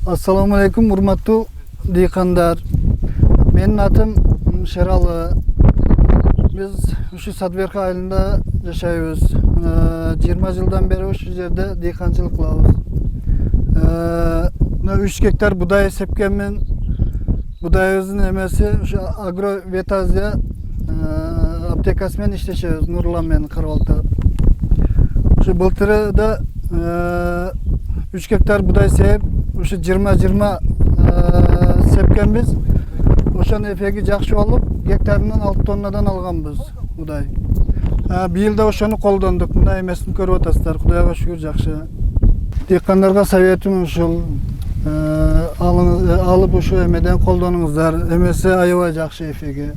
Assalamu alaikum, урматтуу дыйкандар. Менин атым Шералы. Биз ушу Садверка айылында жашайбыз. 20 жылдан бери ушу жерде дыйканчылык кылабыз. 3 гектар будай сепкенмин. Будайыбыздын эмеси ушу Агроветазия аптекасы менен иштешебиз, Нурлан менен Карабалта. Ушу былтыры да 3 гектар будай сеп, ушу 20 сепкенбиз. Ошонун эфеги жакшы болуп, гектарынан 6 тоннадан алганбыз будай. Быйыл да ошону колдондук. Мына эмесин көрүп атасыздар. Кудайга шүгүр жакшы. Дыйкандарга советим ушул, алып ушу эмеден колдонуңуздар. Эмеси аябай жакшы эфеги.